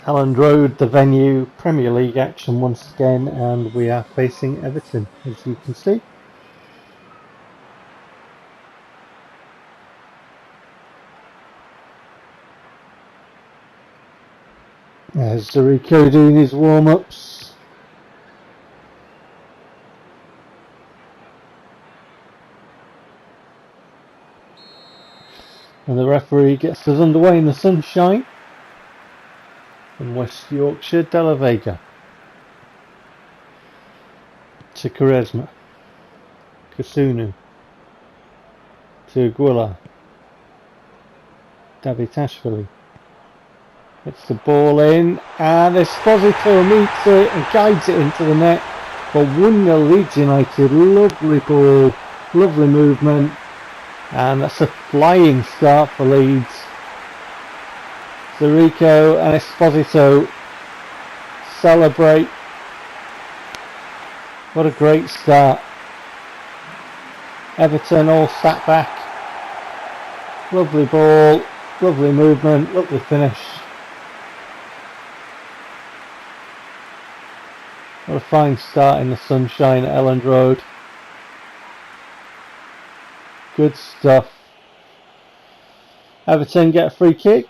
Elland Road, the venue, Premier League action once again, and we are facing Everton, as you can see. There's Zarico doing his warm-ups. And the referee gets us underway in the sunshine. From West Yorkshire, De La Vega to Quaresma, Kasunu to Aguilar, Davitashvili. It's the ball in, and Esposito meets it and guides it into the net for 1-0 Leeds United. Lovely ball, lovely movement, and that's a flying start for Leeds. Zarico and Esposito celebrate. What a great start. Everton all sat back. Lovely ball, lovely movement, lovely finish. What a fine start in the sunshine at Elland Road. Good stuff. Everton get a free kick.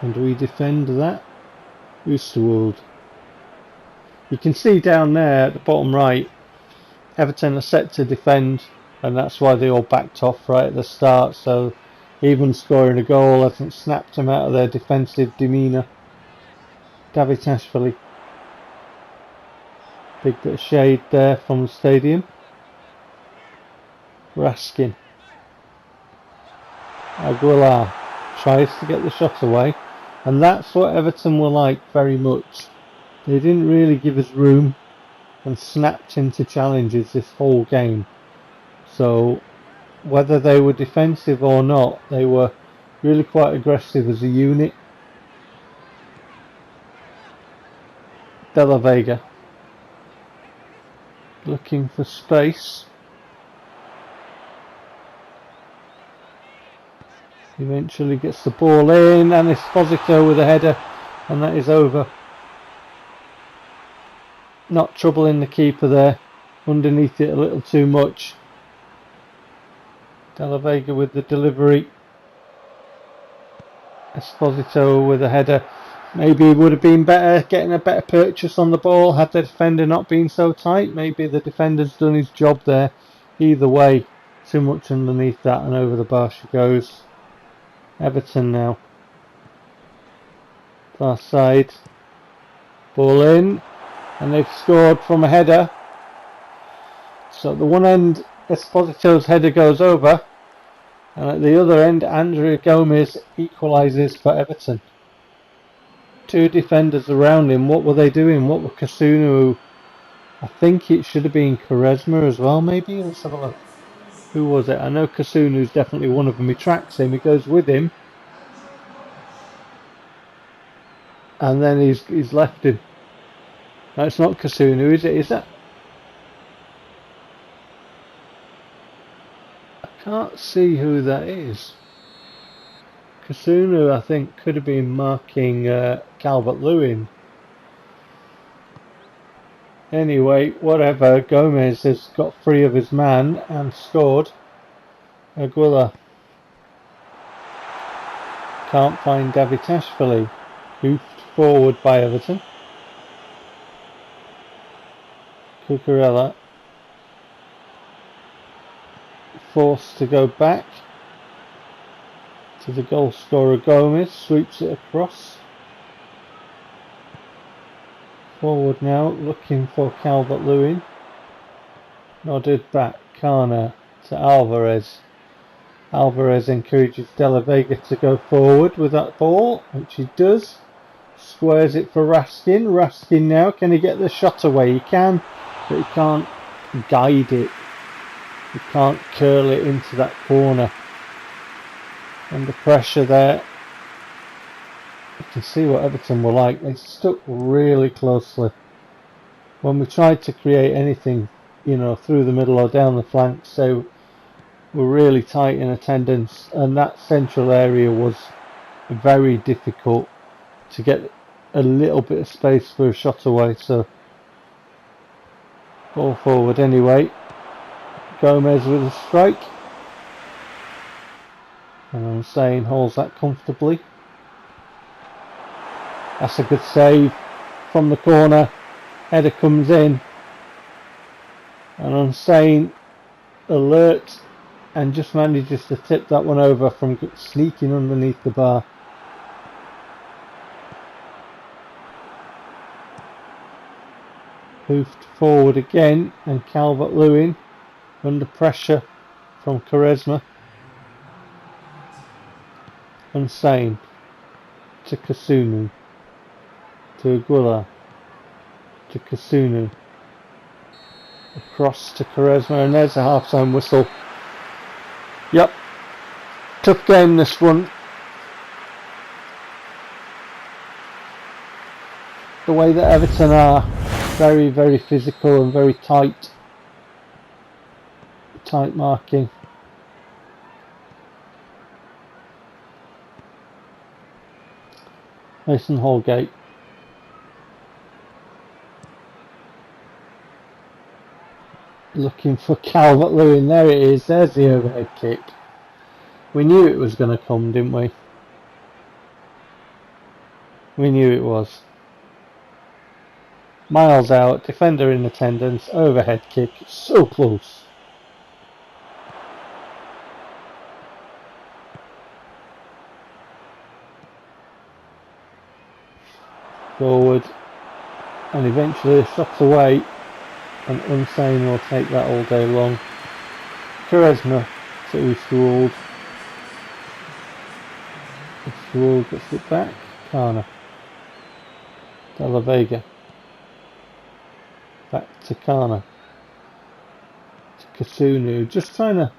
And we defend that. Oosterwold. You can see down there at the bottom right, Everton are set to defend, and that's why they all backed off right at the start. So even scoring a goal hasn't snapped them out of their defensive demeanour. Davitashvili. Big bit of shade there from the stadium. Raskin. Aguilar tries to get the shot away. And that's what Everton were like very much. They didn't really give us room and snapped into challenges this whole game. So whether they were defensive or not, they were really quite aggressive as a unit. De La Vega looking for space. Eventually gets the ball in, and Esposito with a header, and that is over. Not troubling the keeper there, underneath it a little too much. De La Vega with the delivery. Esposito with a header. Maybe it would have been better getting a better purchase on the ball had the defender not been so tight. Maybe the defender's done his job there. Either way, too much underneath that, and over the bar she goes. Everton now. Far side. Ball in. And they've scored from a header. So at the one end, Esposito's header goes over. And at the other end, Andrea Gomez equalises for Everton. Two defenders around him. What were they doing? What were Kasunu? I think it should have been Quaresma as well, maybe. Let's have a look. Who was it? I know Kasunu's definitely one of them. He tracks him, he goes with him. And then he's left him. That's not Kasunu, is it? Is that? I can't see who that is. Kasunu, I think, could have been marking Calvert-Lewin. Anyway, whatever, Gomez has got free of his man and scored. Aguilar can't find Davitashvili, hoofed forward by Everton. Cucurella forced to go back to the goal scorer Gomez, sweeps it across. Forward now, looking for Calvert-Lewin. Nodded back, Kana to Alvarez. Alvarez encourages De La Vega to go forward with that ball, which he does. Squares it for Raskin. Raskin now, can he get the shot away? He can, but he can't guide it. He can't curl it into that corner. Under pressure there. You can see what Everton were like. They stuck really closely. When we tried to create anything, you know, through the middle or down the flanks, so were really tight in attendance, and that central area was very difficult to get a little bit of space for a shot away. So ball forward anyway. Gomez with a strike, and I'm saying holds that comfortably. That's a good save from the corner. Header comes in, and I'm saying alert and just manages to tip that one over from sneaking underneath the bar. Hoofed forward again, and Calvert-Lewin under pressure from Quaresma. Unsane to Kasunu, to Aguilar, to Kasunu, across to Quaresma, and there's a half-time whistle. Yep, tough game this one. The way that Everton are, very, very physical and very tight marking. Mason Holgate. Looking for Calvert-Lewin. There it is. There's the overhead kick. We knew it was going to come, didn't we? We knew it was. Miles out. Defender in attendance. Overhead kick. So close. Forward. And eventually a shot away. And Unsane will take that all day long. Quaresma to Oosterwolde. Oosterwolde gets it back. Kana. De La Vega. Back to Kana. To Kasunu. Just trying to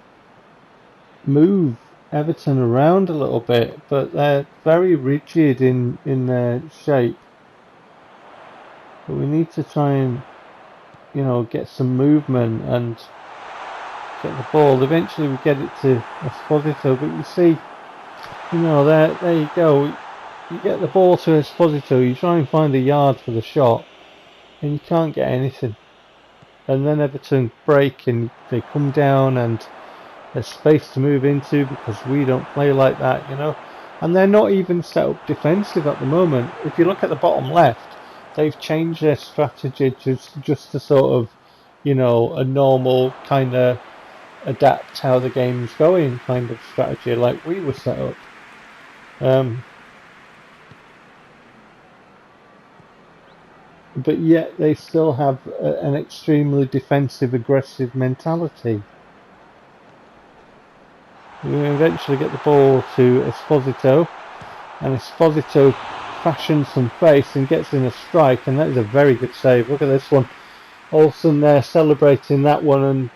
move Everton around a little bit, but they're very rigid in their shape. But we need to try and, you know, get some movement and get the ball. Eventually we get it to Esposito, but you see, you know, there you go. You get the ball to Esposito, you try and find a yard for the shot, and you can't get anything. And then Everton break and they come down and there's space to move into because we don't play like that, you know. And they're not even set up defensive at the moment. If you look at the bottom left, they've changed their strategy just to sort of, you know, a normal kind of adapt how the game's going kind of strategy like we were set up. But yet they still have an extremely defensive, aggressive mentality. We eventually get the ball to Esposito, and Esposito fashions some pace and gets in a strike, and that is a very good save. Look at this one. Olsen there celebrating that one, and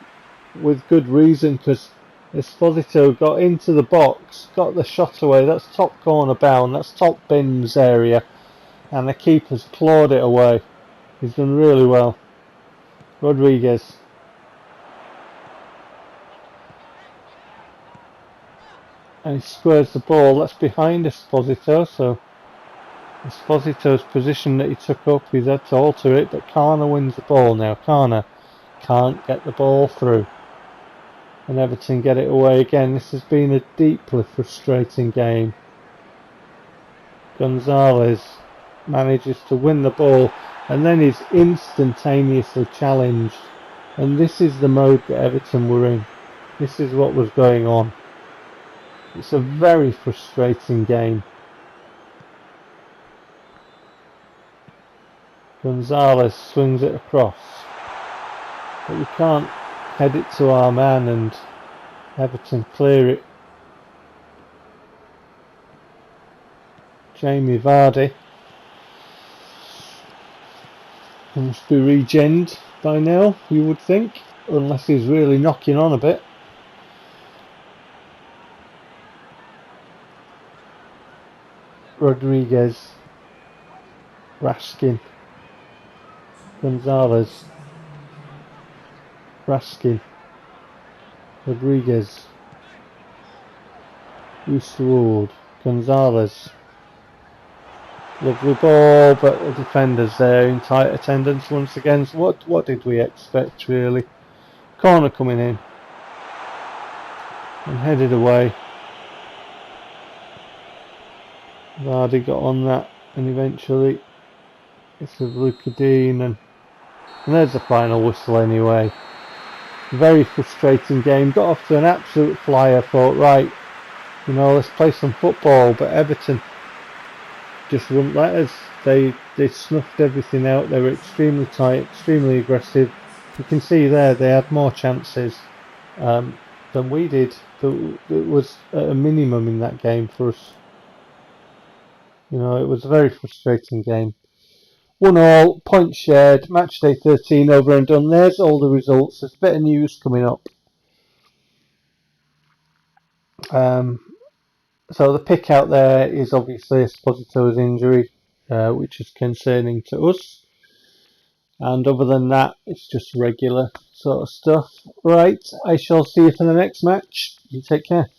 with good reason, because Esposito got into the box, got the shot away. That's top corner bound, that's top bins area, and the keeper's clawed it away. He's done really well. Rodriguez. And he squares the ball. That's behind Esposito, so Esposito's position that he took up, he's had to alter it, but Kana wins the ball now. Kana can't get the ball through. And Everton get it away again. This has been a deeply frustrating game. Gonzalez manages to win the ball, and then he's instantaneously challenged. And this is the mode that Everton were in. This is what was going on. It's a very frustrating game. Gonzalez swings it across, but we can't head it to our man and Everton clear it. Jamie Vardy must be regened by now, you would think, unless he's really knocking on a bit. Rodriguez, Raskin, Gonzalez, Raskin, Rodriguez. Eastwood. Gonzalez. Lovely ball, but the defenders there in tight attendance once again. So what did we expect really? Corner coming in. And headed away. Vardy got on that and eventually it's with Luca Dean and there's the final whistle anyway. Very frustrating game. Got off to an absolute flyer. Thought, right, you know, let's play some football, but Everton just wouldn't let us. They snuffed everything out. They were extremely tight, extremely aggressive. You can see there they had more chances than we did. It was at a minimum in that game for us. You know, it was a very frustrating game. 1-1, points shared, match day 13 over and done. There's all the results. There's a bit of news coming up. So the pick out there is obviously Esposito's injury, which is concerning to us. And other than that, it's just regular sort of stuff. Right, I shall see you for the next match. You take care.